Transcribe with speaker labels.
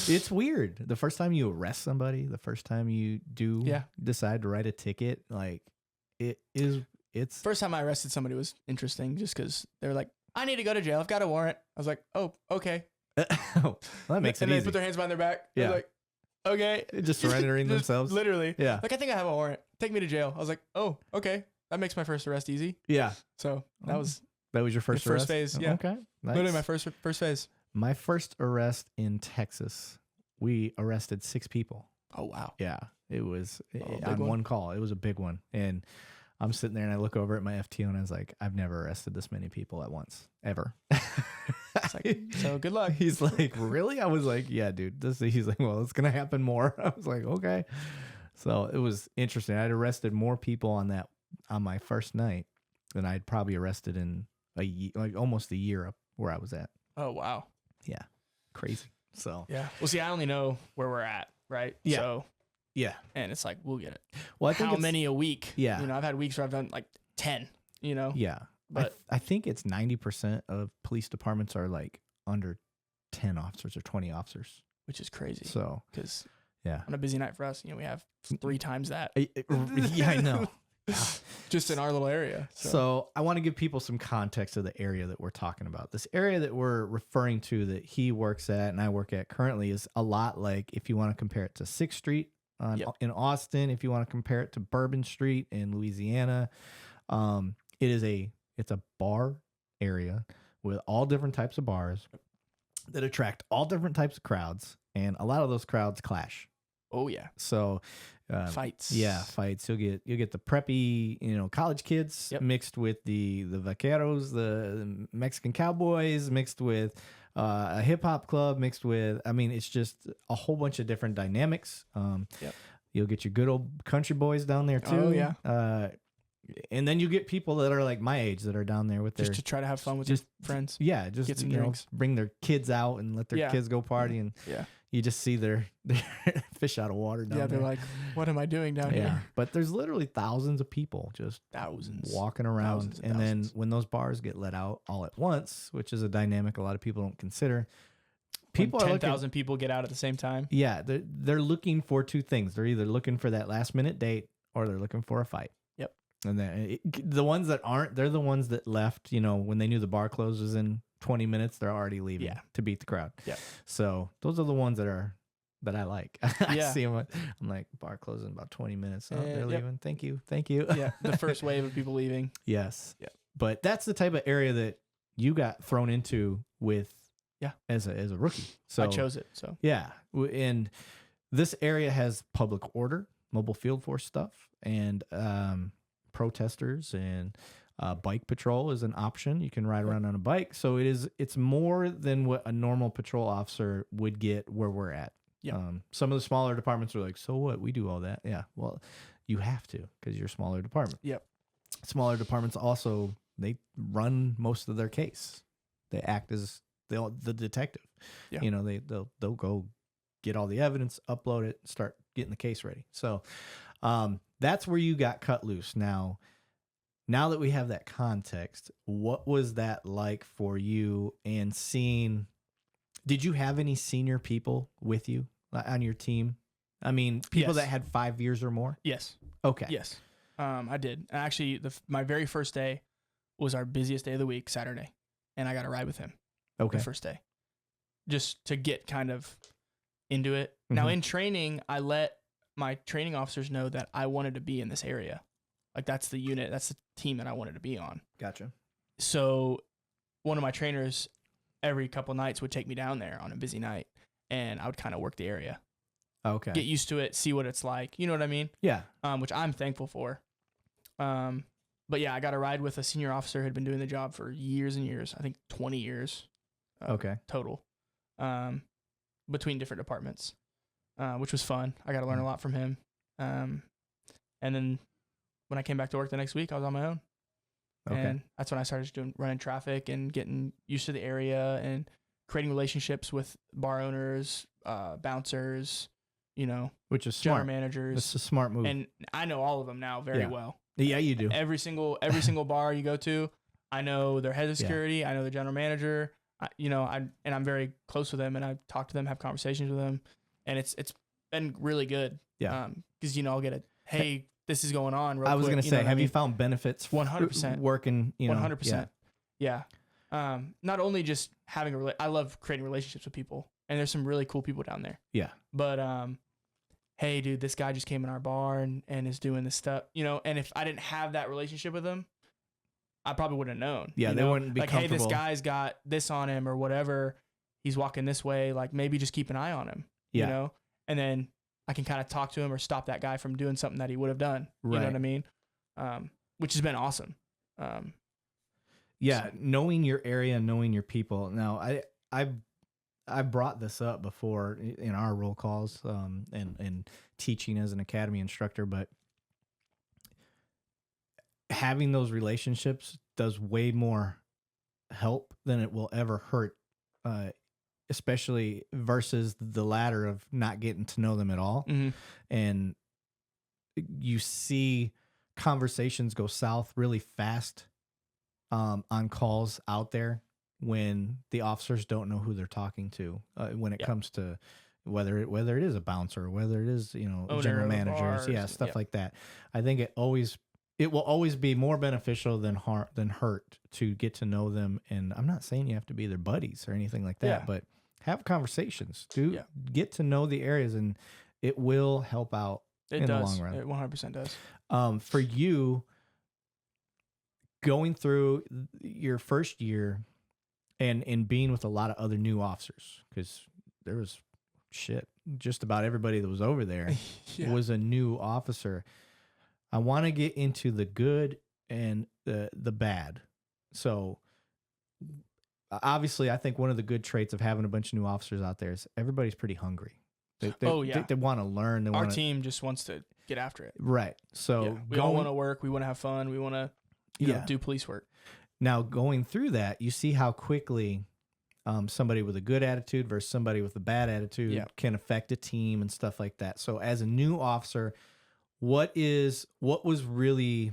Speaker 1: It's weird. The first time you arrest somebody, the first time you decide to write a ticket, like it's
Speaker 2: First time I arrested somebody was interesting just because they were like, I need to go to jail. I've got a warrant. I was like, oh, okay.
Speaker 1: well, that makes it
Speaker 2: and
Speaker 1: easy.
Speaker 2: they put their hands behind their back.
Speaker 1: Yeah.
Speaker 2: I was like, okay.
Speaker 1: Just surrendering themselves.
Speaker 2: Literally.
Speaker 1: Yeah.
Speaker 2: Like, I think I have a warrant. Take me to jail. I was like, oh, okay. That makes my first arrest easy.
Speaker 1: Yeah.
Speaker 2: So that was
Speaker 1: your first arrest?
Speaker 2: phase. Yeah.
Speaker 1: Okay. Nice.
Speaker 2: Literally my first phase.
Speaker 1: My first arrest in Texas, we arrested 6 people.
Speaker 2: Oh, wow.
Speaker 1: Yeah. It was
Speaker 2: on
Speaker 1: one call. It was a big one. And I'm sitting there and I look over at my FTO and I was like, I've never arrested this many people at once, ever.
Speaker 2: It's like, so good luck.
Speaker 1: He's like, really? I was like, yeah, dude. He's like, well, it's going to happen more. I was like, okay. So it was interesting. I'd arrested more people on my first night than I'd probably arrested in almost a year up where I was at.
Speaker 2: Oh, wow.
Speaker 1: Yeah. Crazy. So,
Speaker 2: yeah. Well, see, I only know where we're at, right?
Speaker 1: Yeah.
Speaker 2: So,
Speaker 1: yeah.
Speaker 2: And it's like, we'll get it.
Speaker 1: Well, I think
Speaker 2: how many a week?
Speaker 1: Yeah.
Speaker 2: You know, I've had weeks where I've done like 10, you know?
Speaker 1: Yeah. But I think it's 90% of police departments are like under 10 officers or 20 officers.
Speaker 2: Which is crazy.
Speaker 1: So,
Speaker 2: because
Speaker 1: yeah,
Speaker 2: on a busy night for us, you know, we have 3 times that.
Speaker 1: Yeah, I know.
Speaker 2: Just in our little area.
Speaker 1: So I want to give people some context of the area that we're talking about. This area that we're referring to that he works at and I work at currently is a lot like if you want to compare it to 6th Street in Austin, if you want to compare it to Bourbon Street in Louisiana. It's a bar area with all different types of bars that attract all different types of crowds. And a lot of those crowds clash.
Speaker 2: Oh, yeah.
Speaker 1: So
Speaker 2: fights.
Speaker 1: Yeah, fights. You'll get the preppy, college kids mixed with the vaqueros, the Mexican cowboys, mixed with a hip hop club, mixed with, it's just a whole bunch of different dynamics. You'll get your good old country boys down there too.
Speaker 2: Oh, yeah.
Speaker 1: And then you get people that are like my age that are down there with
Speaker 2: just to try to have fun with your friends.
Speaker 1: Yeah, just
Speaker 2: get some drinks.
Speaker 1: Bring their kids out and let their kids go party, and you just see their fish out of water down there.
Speaker 2: They're like, what am I doing down here?
Speaker 1: But there's literally thousands of people just walking around, and then when those bars get let out all at once, which is a dynamic a lot of people don't consider.
Speaker 2: People 10,000 people get out at the same time.
Speaker 1: Yeah, they're looking for 2 things. They're either looking for that last minute date or they're looking for a fight. And then the ones that aren't, they're the ones that left, when they knew the bar closes in 20 minutes, they're already leaving to beat the crowd. Yeah. So those are the ones that I like. I see them. I'm like, bar closing in about 20 minutes. Oh, they're leaving. Thank you.
Speaker 2: Yeah. The first wave of people leaving.
Speaker 1: Yes. Yeah. But that's the type of area that you got thrown into with as a rookie. So
Speaker 2: I chose it. So
Speaker 1: yeah. And this area has public order, mobile field force stuff, and protesters, and bike patrol is an option. You can ride around on a bike. So it's more than what a normal patrol officer would get where we're at. Yeah. Some of the smaller departments are like, so what? We do all that. Yeah. Well, you have to, because you're a smaller department.
Speaker 2: Yep.
Speaker 1: Smaller departments also, they run most of their case. They act as the detective. Yeah. They'll go get all the evidence, upload it, start getting the case ready. So, that's where you got cut loose. Now that we have that context, what was that like for you? And did you have any senior people with you on your team? People that had 5 years or more?
Speaker 2: Yes.
Speaker 1: Okay.
Speaker 2: Yes. I did. Actually, my very first day was our busiest day of the week, Saturday. And I got a ride with him.
Speaker 1: Okay.
Speaker 2: The first day. Just to get kind of into it. Mm-hmm. Now in training, I let my training officers know that I wanted to be in this area. Like that's the unit, that's the team that I wanted to be on.
Speaker 1: Gotcha.
Speaker 2: So one of my trainers every couple nights would take me down there on a busy night, and I would kind of work the area.
Speaker 1: Okay.
Speaker 2: Get used to it, see what it's like. You know what I mean?
Speaker 1: Yeah.
Speaker 2: Which I'm thankful for. But yeah, I got a ride with a senior officer who had been doing the job for years and years. I think 20 years. Total. Between different departments. Which was fun. I got to learn a lot from him. And then when I came back to work the next week, I was on my own. Okay. And that's when I started running traffic and getting used to the area and creating relationships with bar owners, bouncers,
Speaker 1: which is
Speaker 2: general
Speaker 1: smart.
Speaker 2: managers.
Speaker 1: It's a smart move.
Speaker 2: And I know all of them now very well.
Speaker 1: Yeah, you do.
Speaker 2: Every single bar you go to, I know their head of security. I know the general manager. I'm very close with them, and I talk to them, have conversations with them, and it's been really good.
Speaker 1: Yeah.
Speaker 2: Because I'll get hey, this is going on.
Speaker 1: I was going to say, have you found benefits
Speaker 2: 100%
Speaker 1: working?
Speaker 2: 100%. Yeah. Not only just having I love creating relationships with people, and there's some really cool people down there.
Speaker 1: Yeah.
Speaker 2: But hey, dude, this guy just came in our bar and is doing this stuff, and if I didn't have that relationship with him, I probably wouldn't have known.
Speaker 1: Yeah, they wouldn't be
Speaker 2: like,
Speaker 1: comfortable.
Speaker 2: Hey, this guy's got this on him or whatever. He's walking this way. Like, maybe just keep an eye on him, and then I can kind of talk to him or stop that guy from doing something that he would have done.
Speaker 1: Right.
Speaker 2: You know what I mean? Which has been awesome.
Speaker 1: Knowing your area, knowing your people. Now, I brought this up before in our roll calls and teaching as an academy instructor, but having those relationships does way more help than it will ever hurt, especially versus the latter of not getting to know them at all.
Speaker 2: Mm-hmm.
Speaker 1: And you see conversations go south really fast on calls out there when the officers don't know who they're talking to, when it comes to whether it is a bouncer or whether it is, general managers, stuff like that. I think it will always be more beneficial than hurt to get to know them. And I'm not saying you have to be their buddies or anything like that, but have conversations. Get to know the areas, and it will help out in the long run.
Speaker 2: It 100% does.
Speaker 1: For you, going through your first year and being with a lot of other new officers, because there was just about everybody that was over there was a new officer. I want to get into the good and the bad. So obviously, I think one of the good traits of having a bunch of new officers out there is everybody's pretty hungry. They want to learn.
Speaker 2: Our team just wants to get after it.
Speaker 1: Right. So
Speaker 2: we all want to work. We want to have fun. We want to do police work.
Speaker 1: Now, going through that, you see how quickly somebody with a good attitude versus somebody with a bad attitude can affect a team and stuff like that. So as a new officer, what was really